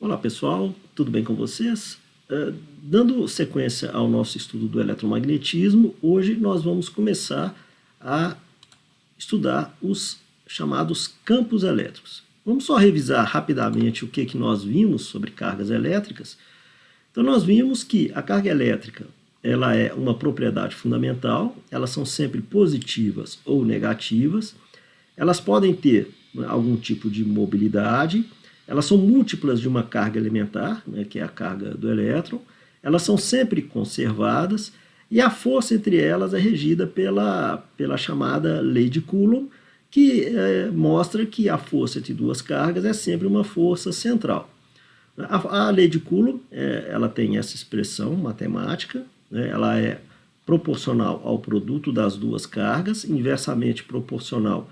Olá pessoal, tudo bem com vocês? Dando sequência ao nosso estudo do eletromagnetismo, hoje nós vamos começar a estudar os chamados campos elétricos. Vamos só revisar rapidamente o que nós vimos sobre cargas elétricas. Então nós vimos que a carga elétrica ela é uma propriedade fundamental, elas são sempre positivas ou negativas, elas podem ter algum tipo de mobilidade, elas são múltiplas de uma carga elementar, que é a carga do elétron, elas são sempre conservadas e a força entre elas é regida pela chamada lei de Coulomb, que mostra que a força entre duas cargas é sempre uma força central. A lei de Coulomb ela tem essa expressão matemática, ela é proporcional ao produto das duas cargas, inversamente proporcional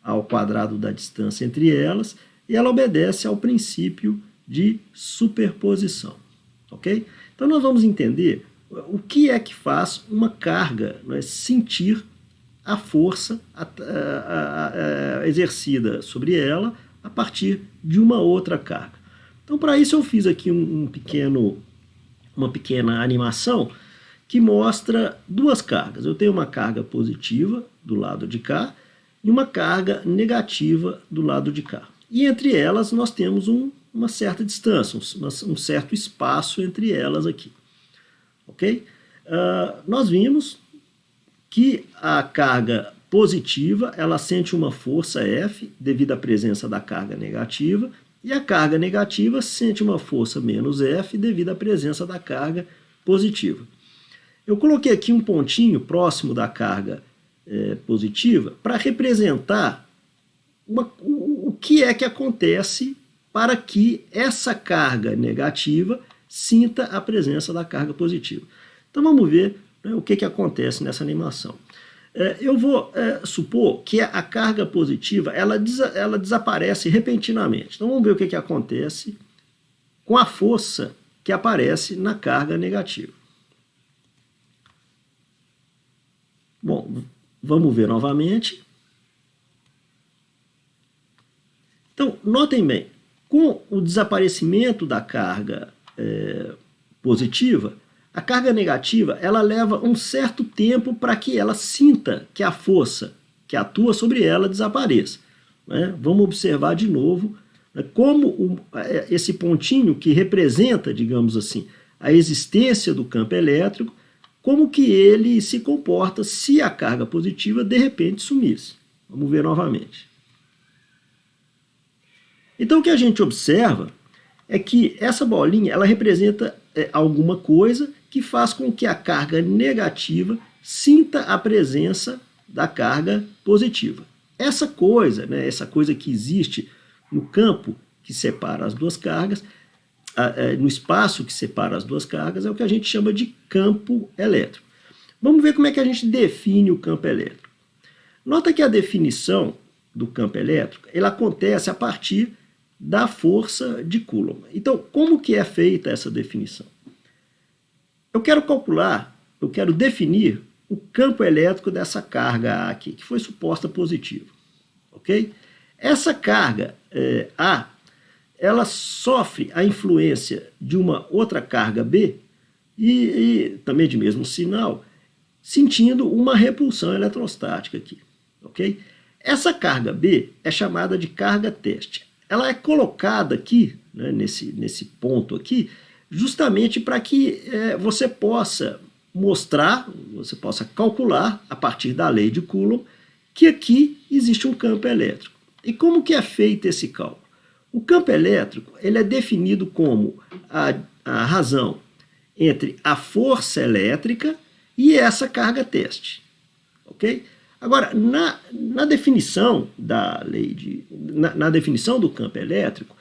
ao quadrado da distância entre elas, e ela obedece ao princípio de superposição, ok? Então nós vamos entender o que é que faz uma carga sentir a força exercida sobre ela a partir de uma outra carga. Então para isso eu fiz aqui uma pequena animação que mostra duas cargas. Eu tenho uma carga positiva do lado de cá e uma carga negativa do lado de cá. E entre elas nós temos uma certa distância, um certo espaço entre elas aqui. Ok? Nós vimos que a carga positiva ela sente uma força F devido à presença da carga negativa, e a carga negativa sente uma força menos F devido à presença da carga positiva. Eu coloquei aqui um pontinho próximo da carga positiva para representar o que é que acontece para que essa carga negativa sinta a presença da carga positiva. Então vamos ver o que acontece nessa animação. Eu vou supor que a carga positiva ela desaparece repentinamente. Então vamos ver o que acontece com a força que aparece na carga negativa. Bom, vamos ver novamente. Então, notem bem, com o desaparecimento da carga positiva, a carga negativa ela leva um certo tempo para que ela sinta que a força que atua sobre ela desapareça. Vamos observar de novo como esse pontinho que representa, digamos assim, a existência do campo elétrico, como que ele se comporta se a carga positiva de repente sumisse. Vamos ver novamente. Então o que a gente observa é que essa bolinha ela representa alguma coisa que faz com que a carga negativa sinta a presença da carga positiva. Essa coisa que existe no campo que separa as duas cargas, no espaço que separa as duas cargas, é o que a gente chama de campo elétrico. Vamos ver como é que a gente define o campo elétrico. Nota que a definição do campo elétrico ela acontece a partir da força de Coulomb. Então, como que é feita essa definição? Eu quero definir o campo elétrico dessa carga A aqui, que foi suposta positiva. Ok? Essa carga A, ela sofre a influência de uma outra carga B e também de mesmo sinal, sentindo uma repulsão eletrostática aqui. Ok? Essa carga B é chamada de carga teste. Ela é colocada aqui, nesse ponto aqui, justamente para que você possa mostrar, você possa calcular, a partir da lei de Coulomb, que aqui existe um campo elétrico. E como que é feito esse cálculo? O campo elétrico ele é definido como a razão entre a força elétrica e essa carga teste. Ok? Agora, na definição da lei na definição do campo elétrico,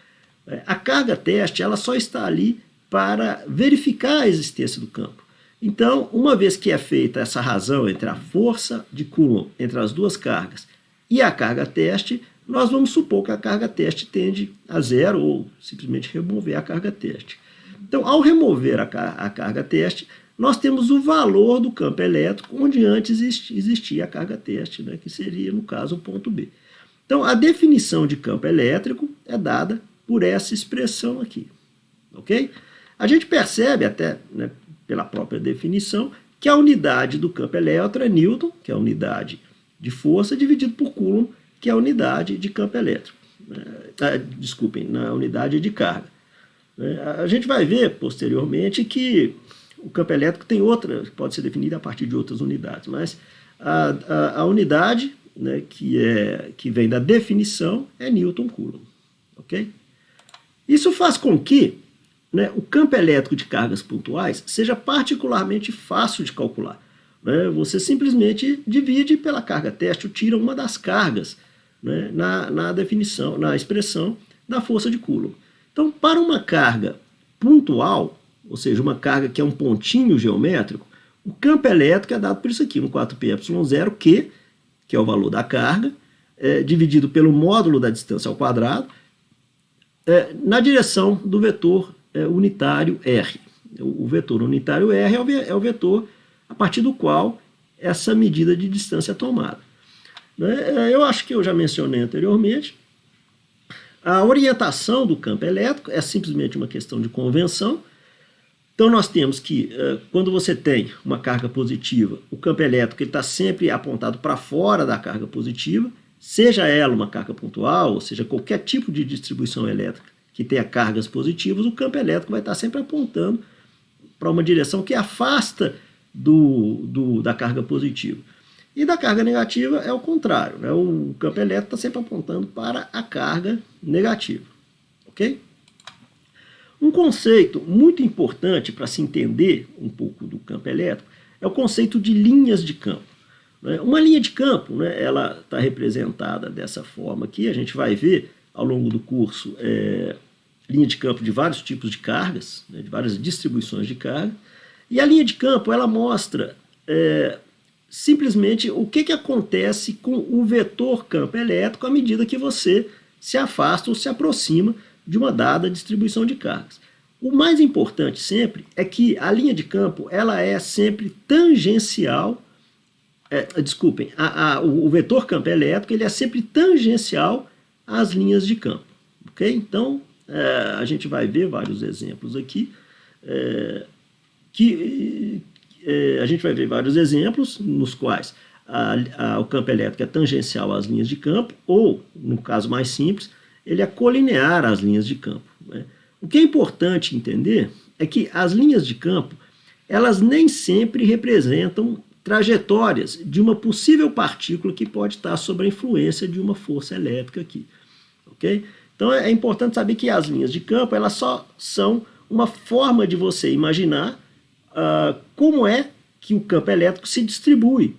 a carga teste ela só está ali para verificar a existência do campo. Então, uma vez que é feita essa razão entre a força de Coulomb entre as duas cargas e a carga teste, nós vamos supor que a carga teste tende a zero ou simplesmente remover a carga teste. Então, ao remover a carga teste, nós temos o valor do campo elétrico onde antes existia a carga teste, que seria, no caso, o ponto B. Então, a definição de campo elétrico é dada por essa expressão aqui. ok? A gente percebe até, né, pela própria definição, que a unidade do campo elétrico é Newton, que é a unidade de força, dividido por Coulomb, que é a unidade de campo elétrico. Desculpem, na unidade de carga. A gente vai ver posteriormente que o campo elétrico tem outra, pode ser definido a partir de outras unidades, mas a unidade, né, que vem da definição é Newton-Coulomb. Okay? Isso faz com que, né, o campo elétrico de cargas pontuais seja particularmente fácil de calcular. Né? Você simplesmente divide pela carga teste, tira uma das cargas, né, na definição, na expressão da força de Coulomb. Então, para uma carga pontual, ou seja, uma carga que é um pontinho geométrico, o campo elétrico é dado por isso aqui, um 4πε0, que é o valor da carga, dividido pelo módulo da distância ao quadrado, na direção do vetor unitário R. O vetor unitário R é o vetor a partir do qual essa medida de distância é tomada. Eu acho que eu já mencionei anteriormente, a orientação do campo elétrico é simplesmente uma questão de convenção. Então nós temos que, quando você tem uma carga positiva, o campo elétrico está sempre apontado para fora da carga positiva, seja ela uma carga pontual, ou seja, qualquer tipo de distribuição elétrica que tenha cargas positivas, o campo elétrico vai estar sempre apontando para uma direção que afasta da carga positiva. E da carga negativa é o contrário, né? O campo elétrico está sempre apontando para a carga negativa. Ok? Um conceito muito importante para se entender um pouco do campo elétrico é o conceito de linhas de campo. Uma linha de campo, né, ela está representada dessa forma aqui, a gente vai ver ao longo do curso linha de campo de vários tipos de cargas, né, de várias distribuições de carga, e a linha de campo ela mostra simplesmente o que acontece com o vetor campo elétrico à medida que você se afasta ou se aproxima de uma dada distribuição de cargas. O mais importante sempre é que a linha de campo ela é sempre tangencial, o vetor campo elétrico ele é sempre tangencial às linhas de campo. Okay? Então, a gente vai ver vários exemplos aqui, a gente vai ver vários exemplos nos quais o campo elétrico é tangencial às linhas de campo, ou, no caso mais simples, ele é colinear às linhas de campo. Né? O que é importante entender é que as linhas de campo, elas nem sempre representam trajetórias de uma possível partícula que pode estar sob a influência de uma força elétrica aqui. Okay? Então é importante saber que as linhas de campo, elas só são uma forma de você imaginar como é que o campo elétrico se distribui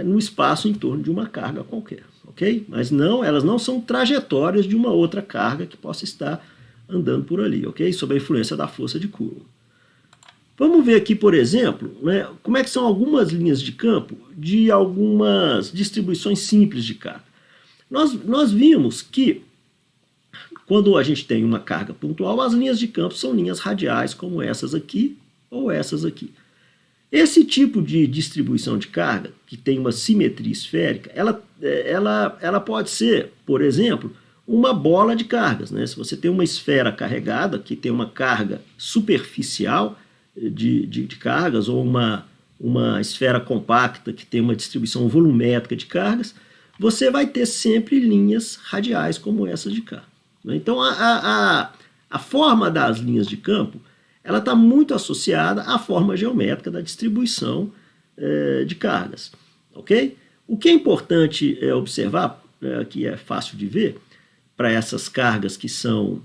no espaço em torno de uma carga qualquer. Okay? Mas não, elas não são trajetórias de uma outra carga que possa estar andando por ali, okay? Sob a influência da força de Coulomb. Vamos ver aqui, por exemplo, né, como é que são algumas linhas de campo de algumas distribuições simples de carga. Nós vimos que quando a gente tem uma carga pontual, as linhas de campo são linhas radiais, como essas aqui ou essas aqui. Esse tipo de distribuição de carga, que tem uma simetria esférica, ela pode ser, por exemplo, uma bola de cargas. Né? Se você tem uma esfera carregada, que tem uma carga superficial de cargas, ou uma esfera compacta que tem uma distribuição volumétrica de cargas, você vai ter sempre linhas radiais como essas de cá. Então, a forma das linhas de campo ela está muito associada à forma geométrica da distribuição de cargas. Okay? O que é importante observar, que é fácil de ver, para essas cargas que são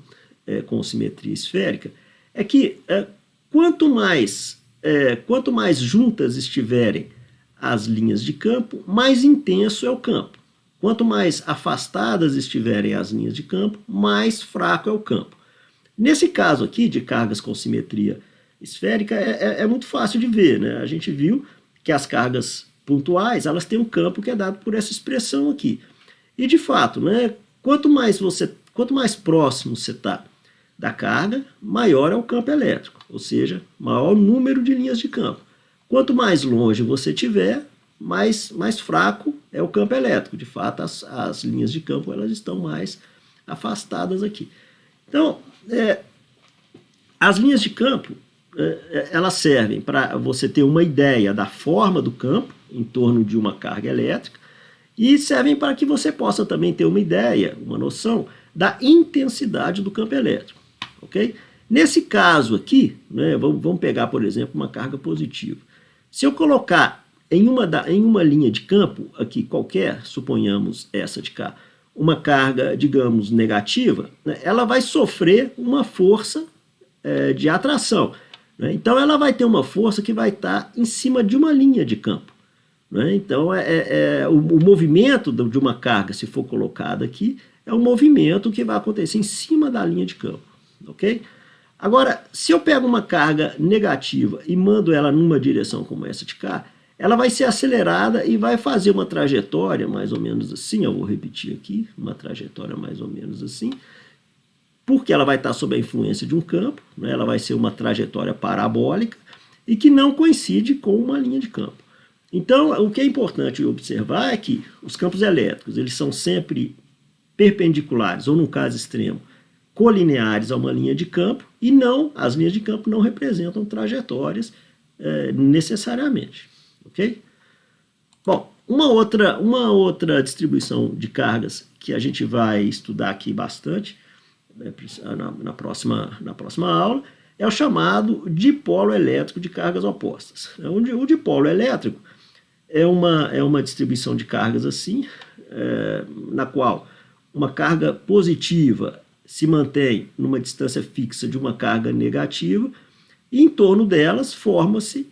com simetria esférica, é que quanto mais juntas estiverem as linhas de campo, mais intenso é o campo. Quanto mais afastadas estiverem as linhas de campo, mais fraco é o campo. Nesse caso aqui, de cargas com simetria esférica, é muito fácil de ver. Né? A gente viu que as cargas pontuais elas têm um campo que é dado por essa expressão aqui. E, de fato, né, quanto mais próximo você está da carga, maior é o campo elétrico, ou seja, maior o número de linhas de campo. Quanto mais longe você estiver, mais fraco é o campo elétrico. De fato, as linhas de campo elas estão mais afastadas aqui. Então, As linhas de campo, elas servem para você ter uma ideia da forma do campo em torno de uma carga elétrica e servem para que você possa também ter uma ideia, uma noção da intensidade do campo elétrico, ok? Nesse caso aqui, né, vamos pegar, por exemplo, uma carga positiva. Se eu colocar em uma linha de campo aqui qualquer, suponhamos essa de cá, uma carga, digamos, negativa, né, ela vai sofrer uma força de atração. Né? Então, ela vai ter uma força que vai estar em cima de uma linha de campo. Né? Então, o movimento de uma carga, se for colocada aqui, é um movimento que vai acontecer em cima da linha de campo. Ok? Agora, se eu pego uma carga negativa e mando ela numa direção como essa de cá, ela vai ser acelerada e vai fazer uma trajetória mais ou menos assim, eu vou repetir aqui, uma trajetória mais ou menos assim, porque ela vai estar sob a influência de um campo, né? Ela vai ser uma trajetória parabólica e que não coincide com uma linha de campo. Então, o que é importante observar é que os campos elétricos, eles são sempre perpendiculares, ou no caso extremo, colineares a uma linha de campo, e não, as linhas de campo não representam trajetórias necessariamente. Ok? Bom, uma outra distribuição de cargas que a gente vai estudar aqui bastante na próxima aula é o chamado dipolo elétrico de cargas opostas. O dipolo elétrico é uma distribuição de cargas assim, na qual uma carga positiva se mantém numa distância fixa de uma carga negativa e em torno delas forma-se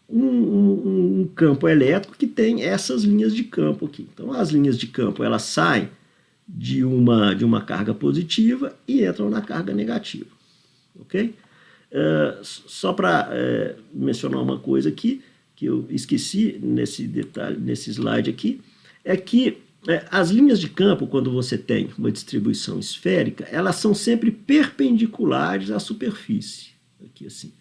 um campo elétrico que tem essas linhas de campo aqui. Então, as linhas de campo elas saem de uma carga positiva e entram na carga negativa. Ok? Só para mencionar uma coisa aqui, que eu esqueci nesse detalhe, nesse slide aqui, é que as linhas de campo, quando você tem uma distribuição esférica, elas são sempre perpendiculares à superfície. Aqui assim.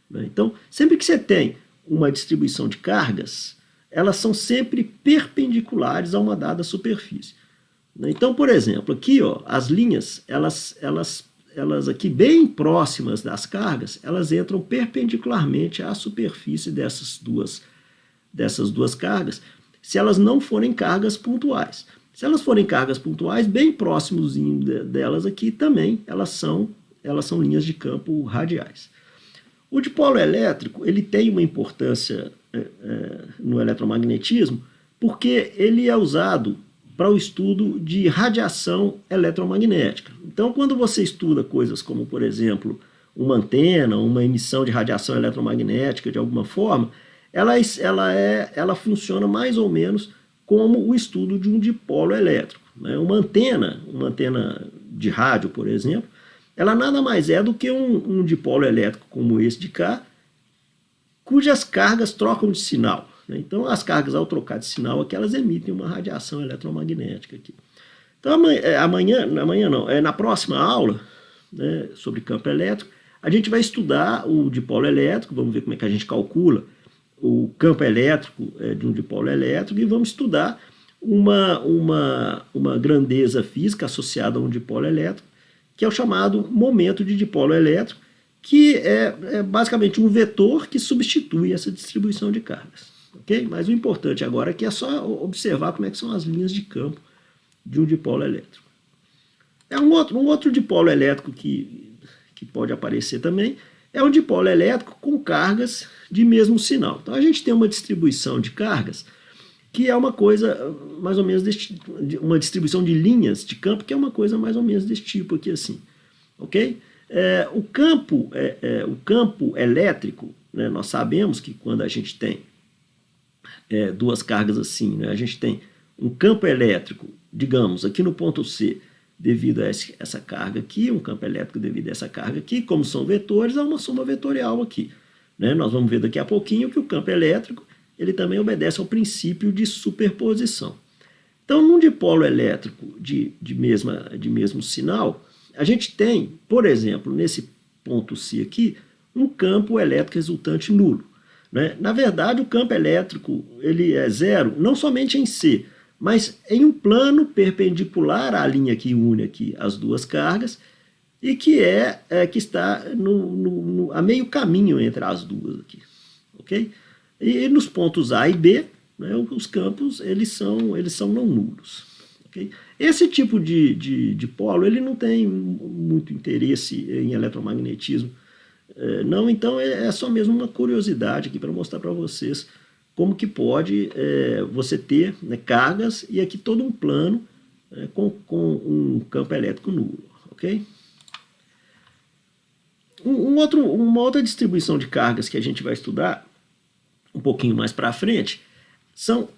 Né? Então, sempre que você tem uma distribuição de cargas, elas são sempre perpendiculares a uma dada superfície. Então, por exemplo, aqui ó, as linhas, elas aqui bem próximas das cargas, elas entram perpendicularmente à superfície dessas duas cargas, se elas não forem cargas pontuais. Se elas forem cargas pontuais, bem próximos delas aqui também, elas são linhas de campo radiais. O dipolo elétrico ele tem uma importância no eletromagnetismo porque ele é usado para o estudo de radiação eletromagnética. Então, quando você estuda coisas como, por exemplo, uma antena, uma emissão de radiação eletromagnética de alguma forma, ela funciona mais ou menos como o estudo de um dipolo elétrico. Né? Uma antena de rádio, por exemplo, ela nada mais é do que um dipolo elétrico como esse de cá, cujas cargas trocam de sinal. Né? Então, as cargas, ao trocar de sinal, aqui, elas emitem uma radiação eletromagnética. Aqui. Então, na próxima aula, né, sobre campo elétrico, a gente vai estudar o dipolo elétrico, vamos ver como é que a gente calcula o campo elétrico de um dipolo elétrico e vamos estudar uma grandeza física associada a um dipolo elétrico, que é o chamado momento de dipolo elétrico, que é basicamente um vetor que substitui essa distribuição de cargas. Okay? Mas o importante agora aqui é só observar como é que são as linhas de campo de um dipolo elétrico. Um outro dipolo elétrico que pode aparecer também é um dipolo elétrico com cargas de mesmo sinal. Então a gente tem uma distribuição de cargas que é uma coisa mais ou menos uma distribuição de linhas de campo que é uma coisa mais ou menos desse tipo aqui assim, ok? O campo elétrico, né, nós sabemos que quando a gente tem duas cargas assim, né, a gente tem um campo elétrico, digamos, aqui no ponto C, devido a essa carga aqui, um campo elétrico devido a essa carga aqui, como são vetores, há uma soma vetorial aqui. Né? Nós vamos ver daqui a pouquinho que o campo elétrico ele também obedece ao princípio de superposição. Então, num dipolo elétrico de mesmo sinal, a gente tem, por exemplo, nesse ponto C aqui, um campo elétrico resultante nulo. Né? Na verdade, o campo elétrico ele é zero, não somente em C, mas em um plano perpendicular à linha que une aqui as duas cargas, e que está a meio caminho entre as duas aqui, ok? E nos pontos A e B, né, os campos eles são não nulos, ok? Esse tipo de polo ele não tem muito interesse em eletromagnetismo, não, então é só mesmo uma curiosidade aqui para mostrar para vocês como que pode você ter, né, cargas e aqui todo um plano com um campo elétrico nulo, ok? Uma outra distribuição de cargas que a gente vai estudar um pouquinho mais para frente são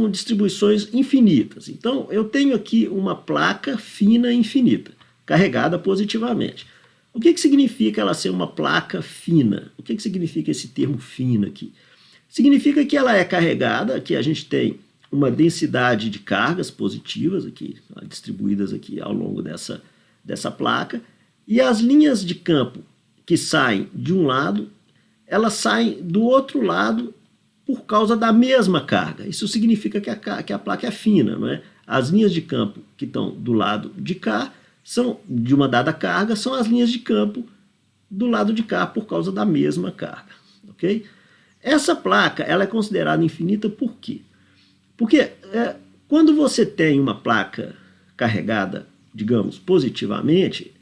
distribuições infinitas. Então, eu tenho aqui uma placa fina infinita, carregada positivamente. O que significa ela ser uma placa fina? O que significa esse termo fina aqui? Significa que ela é carregada, que a gente tem uma densidade de cargas positivas aqui, distribuídas aqui ao longo dessa placa, e as linhas de campo que saem de um lado, elas saem do outro lado por causa da mesma carga. Isso significa que a placa é fina, não é? As linhas de campo que estão do lado de cá, são de uma dada carga, são as linhas de campo do lado de cá por causa da mesma carga, ok? Essa placa ela é considerada infinita por quê? Porque quando você tem uma placa carregada, digamos, positivamente,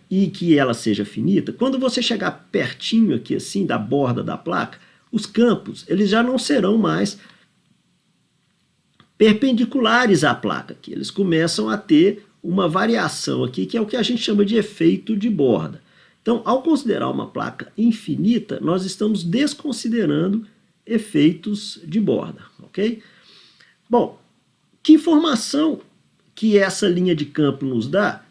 e que ela seja finita, quando você chegar pertinho aqui assim da borda da placa, os campos eles já não serão mais perpendiculares à placa aqui. Eles começam a ter uma variação aqui, que é o que a gente chama de efeito de borda. Então, ao considerar uma placa infinita, nós estamos desconsiderando efeitos de borda, ok? Bom, que informação que essa linha de campo nos dá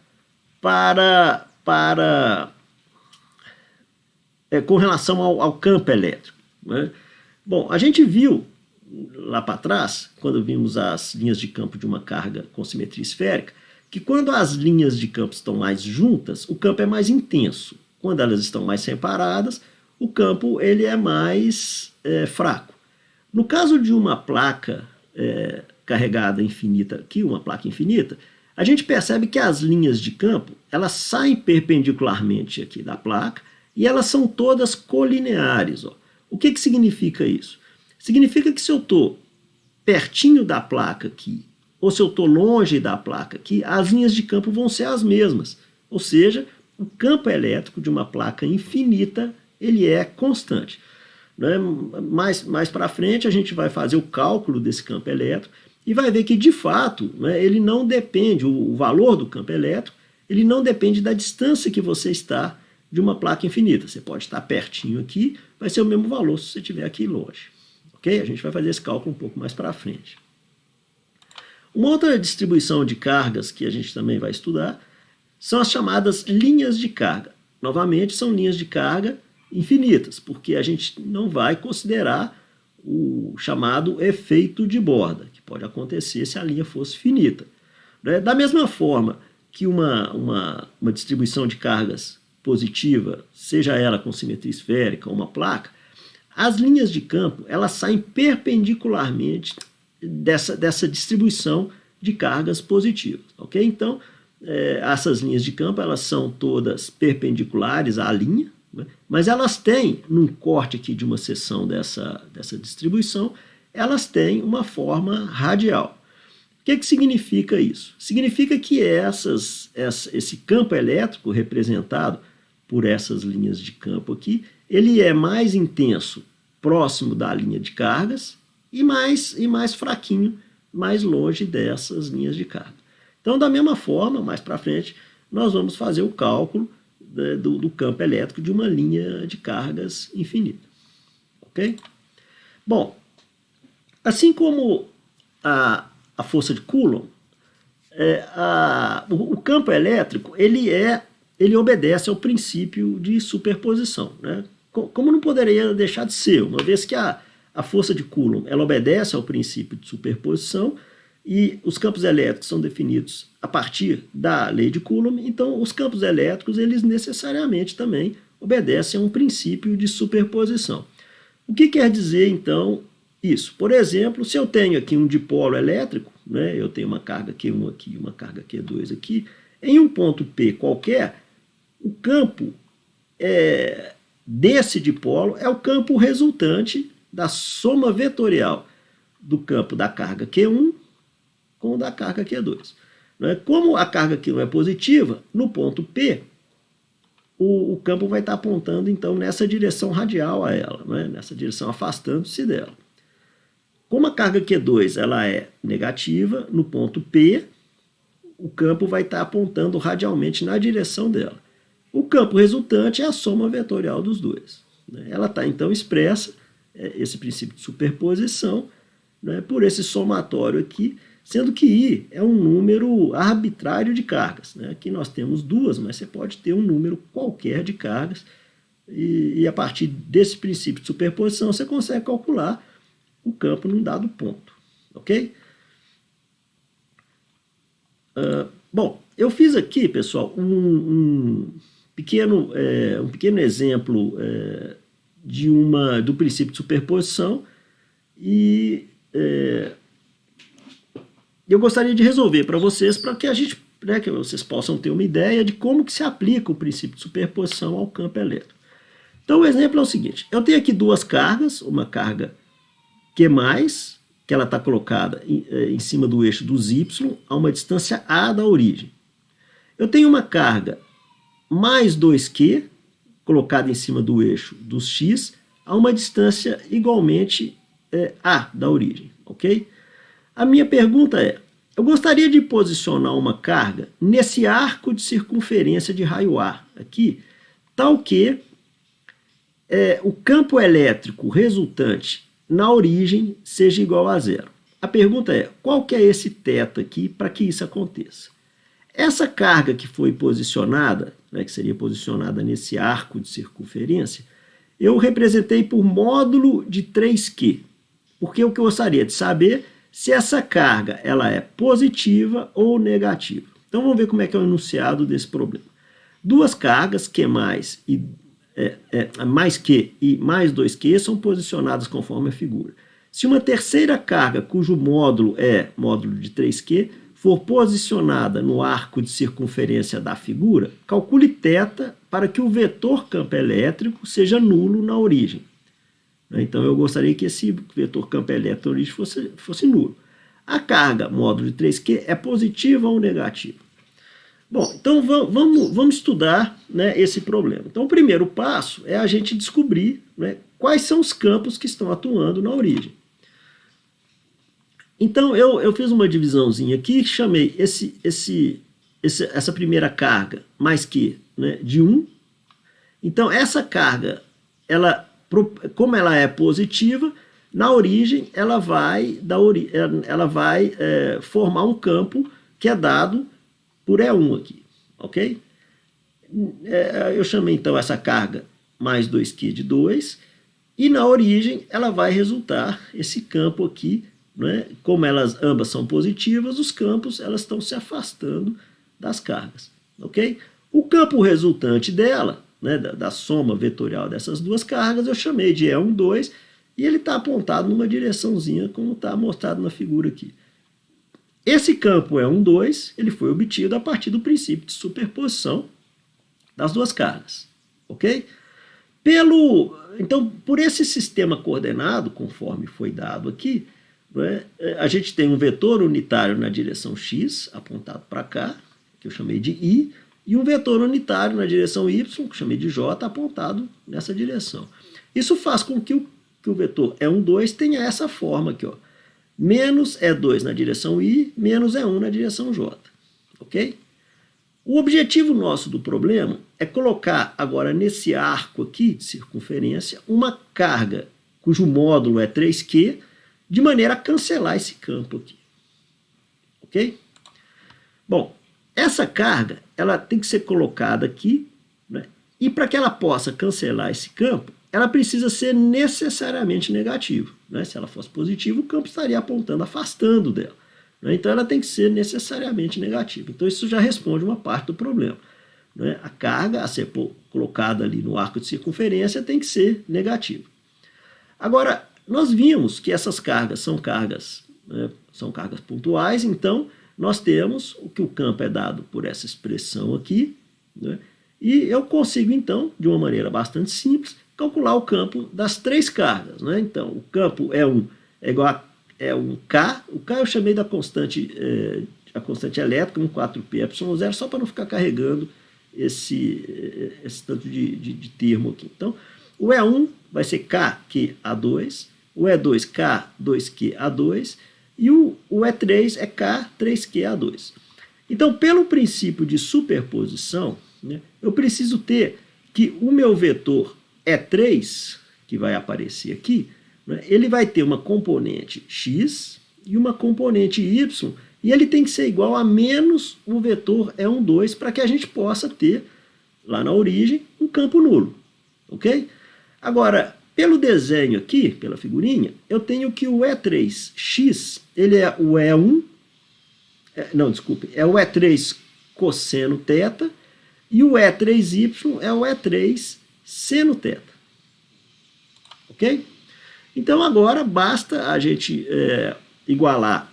com relação ao campo elétrico, né? Bom, a gente viu lá para trás, quando vimos as linhas de campo de uma carga com simetria esférica, que quando as linhas de campo estão mais juntas, o campo é mais intenso. Quando elas estão mais separadas, o campo ele é mais fraco. No caso de uma placa carregada infinita aqui, uma placa infinita, a gente percebe que as linhas de campo elas saem perpendicularmente aqui da placa e elas são todas colineares. Ó. O que significa isso? Significa que se eu estou pertinho da placa aqui, ou se eu estou longe da placa aqui, as linhas de campo vão ser as mesmas. Ou seja, o campo elétrico de uma placa infinita ele é constante. Né? Mais para frente a gente vai fazer o cálculo desse campo elétrico e vai ver que, de fato, né, ele não depende, o valor do campo elétrico, ele não depende da distância que você está de uma placa infinita. Você pode estar pertinho aqui, vai ser o mesmo valor se você estiver aqui longe. Ok? A gente vai fazer esse cálculo um pouco mais para frente. Uma outra distribuição de cargas que a gente também vai estudar são as chamadas linhas de carga. Novamente, são linhas de carga infinitas, porque a gente não vai considerar o chamado efeito de borda, que pode acontecer se a linha fosse finita. Da mesma forma que uma distribuição de cargas positiva, seja ela com simetria esférica ou uma placa, as linhas de campo elas saem perpendicularmente dessa distribuição de cargas positivas. Ok? Então, essas linhas de campo elas são todas perpendiculares à linha, né? Mas elas têm, num corte aqui de uma seção dessa distribuição, elas têm uma forma radial. O que significa isso? Significa que esse campo elétrico representado por essas linhas de campo aqui, ele é mais intenso próximo da linha de cargas e mais fraquinho, mais longe dessas linhas de carga. Então, da mesma forma, mais para frente, nós vamos fazer o cálculo do campo elétrico de uma linha de cargas infinita. Ok? Bom, assim como a força de Coulomb, o campo elétrico ele obedece ao princípio de superposição, né? Como não poderia deixar de ser, uma vez que a força de Coulomb ela obedece ao princípio de superposição e os campos elétricos são definidos a partir da lei de Coulomb, então os campos elétricos eles necessariamente também obedecem a um princípio de superposição. O que quer dizer então isso? Por exemplo, se eu tenho aqui um dipolo elétrico, né, eu tenho uma carga Q1 aqui e uma carga Q2 aqui, Em um ponto P qualquer, o campo desse dipolo é o campo resultante da soma vetorial do campo da carga Q1 com o da carga Q2. Como a carga Q1 é positiva, no ponto P, o campo vai estar apontando, então, nessa direção radial a ela, nessa direção, afastando-se dela. Como a carga Q2 ela é negativa, no ponto P, o campo vai estar apontando radialmente na direção dela. O campo resultante é a soma vetorial dos dois. Ela está, então, expressa, esse princípio de superposição, por esse somatório aqui, sendo que I é um número arbitrário de cargas. Aqui nós temos duas, mas você pode ter um número qualquer de cargas, e a partir desse princípio de superposição você consegue calcular o campo num dado ponto. Ok? Bom, eu fiz aqui, pessoal, um pequeno exemplo do princípio de superposição, e eu gostaria de resolver para vocês, para que que vocês possam ter uma ideia de como que se aplica o princípio de superposição ao campo elétrico. Então o exemplo é o seguinte: eu tenho aqui duas cargas, uma carga Q+, que ela está colocada em cima do eixo dos Y, a uma distância A da origem. Eu tenho uma carga mais 2Q, colocada em cima do eixo dos X, a uma distância igualmente A da origem, ok? A minha pergunta é: eu gostaria de posicionar uma carga nesse arco de circunferência de raio A aqui, tal que o campo elétrico resultante na origem seja igual a zero. A pergunta é: qual que é esse θ aqui para que isso aconteça? Essa carga que foi posicionada, que seria posicionada nesse arco de circunferência, eu representei por módulo de 3Q, porque eu gostaria de saber se essa carga ela é positiva ou negativa. Então vamos ver como é que é o enunciado desse problema. Duas cargas, Q+, mais Q e mais 2Q, são posicionadas conforme a figura. Se uma terceira carga, cujo módulo é módulo de 3Q, for posicionada no arco de circunferência da figura, calcule θ para que o vetor campo elétrico seja nulo na origem. Então eu gostaria que esse vetor campo elétrico na origem fosse nulo. A carga módulo de 3Q é positiva ou negativa? Bom, então vamos estudar esse problema. Então o primeiro passo é a gente descobrir quais são os campos que estão atuando na origem. Então eu fiz uma divisãozinha aqui, chamei essa primeira carga mais Q de 1. Então essa carga, como ela é positiva, na origem ela vai formar um campo que é dado por E1 aqui, ok? Eu chamei então essa carga mais 2Q de 2, e na origem ela vai resultar esse campo aqui, como elas ambas são positivas, os campos elas estão se afastando das cargas, ok? O campo resultante dela, da soma vetorial dessas duas cargas, eu chamei de E1, 2, e ele está apontado numa direçãozinha, como está mostrado na figura aqui. Esse campo E1, 2, ele foi obtido a partir do princípio de superposição das duas cargas, ok? Então, por esse sistema coordenado, conforme foi dado aqui, a gente tem um vetor unitário na direção x, apontado para cá, que eu chamei de I, e um vetor unitário na direção y, que eu chamei de j, apontado nessa direção. Isso faz com que o vetor E1, 2 tenha essa forma aqui, ó, menos E2 na direção I, menos E1 na direção j, ok? O objetivo nosso do problema é colocar agora nesse arco aqui de circunferência uma carga cujo módulo é 3Q, de maneira a cancelar esse campo aqui, ok? Bom, essa carga ela tem que ser colocada aqui, e para que ela possa cancelar esse campo, ela precisa ser necessariamente negativa. Se ela fosse positiva, o campo estaria apontando, afastando dela. Então ela tem que ser necessariamente negativa. Então isso já responde uma parte do problema. A carga a ser colocada ali no arco de circunferência tem que ser negativa. Agora, nós vimos que essas cargas são cargas pontuais, então nós temos o que o campo é dado por essa expressão aqui, né? E eu consigo, então, de uma maneira bastante simples, calcular o campo das três cargas, né? Então, o campo é igual a um K. O K eu chamei da constante, a constante elétrica, um 4πε0, só para não ficar carregando esse tanto de termo aqui. Então, o E1 vai ser KQA2, o E2 K2QA2 e o E3 é K3QA2. Então, pelo princípio de superposição, né, eu preciso ter que o meu vetor E3, que vai aparecer aqui, né, ele vai ter uma componente x e uma componente y, e ele tem que ser igual a menos o vetor E1, 2, para que a gente possa ter, lá na origem, um campo nulo. Ok? Agora, pelo desenho aqui, pela figurinha, eu tenho que o E3x, ele é o E1, não, desculpe, é o E3 cosseno θ, e o E3y é o E3 seno θ. Ok? Então agora basta a gente igualar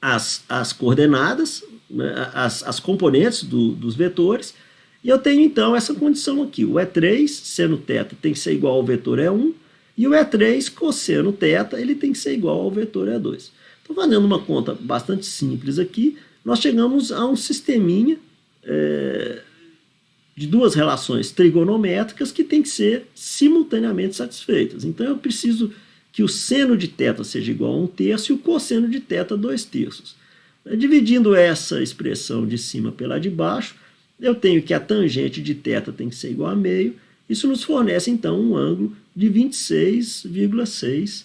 as coordenadas, né, as componentes dos vetores, e eu tenho então essa condição aqui. O E3 seno θ tem que ser igual ao vetor E1, e o E3 cosseno θ ele tem que ser igual ao vetor E2. Então, fazendo uma conta bastante simples aqui, nós chegamos a um sisteminha de duas relações trigonométricas que tem que ser simultaneamente satisfeitas. Então, eu preciso que o seno de θ seja igual a 1/3 e o cosseno de θ 2/3. Dividindo essa expressão de cima pela de baixo, eu tenho que a tangente de θ tem que ser igual a meio. Isso nos fornece, então, um ângulo de 26,6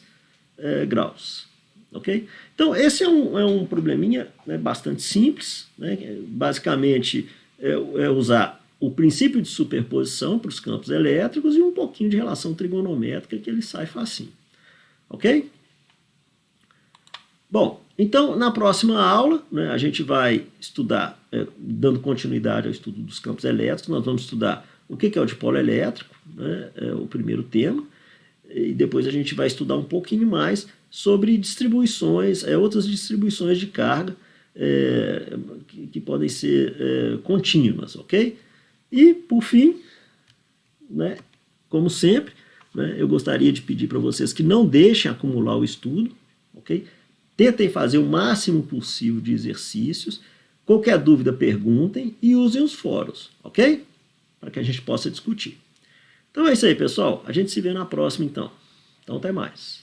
graus. Okay? Então, esse é um probleminha, né, bastante simples, né? Basicamente, é usar o princípio de superposição para os campos elétricos e um pouquinho de relação trigonométrica que ele sai facinho. Ok? Bom, então, na próxima aula, né, a gente vai estudar, dando continuidade ao estudo dos campos elétricos, nós vamos estudar o que é o dipolo elétrico, né, o primeiro tema, e depois a gente vai estudar um pouquinho mais sobre distribuições, outras distribuições de carga que podem ser contínuas, ok? E, por fim, né, como sempre, né, eu gostaria de pedir para vocês que não deixem acumular o estudo, ok? Tentem fazer o máximo possível de exercícios. Qualquer dúvida, perguntem e usem os fóruns, ok? Para que a gente possa discutir. Então é isso aí, pessoal. A gente se vê na próxima, então. Então, até mais.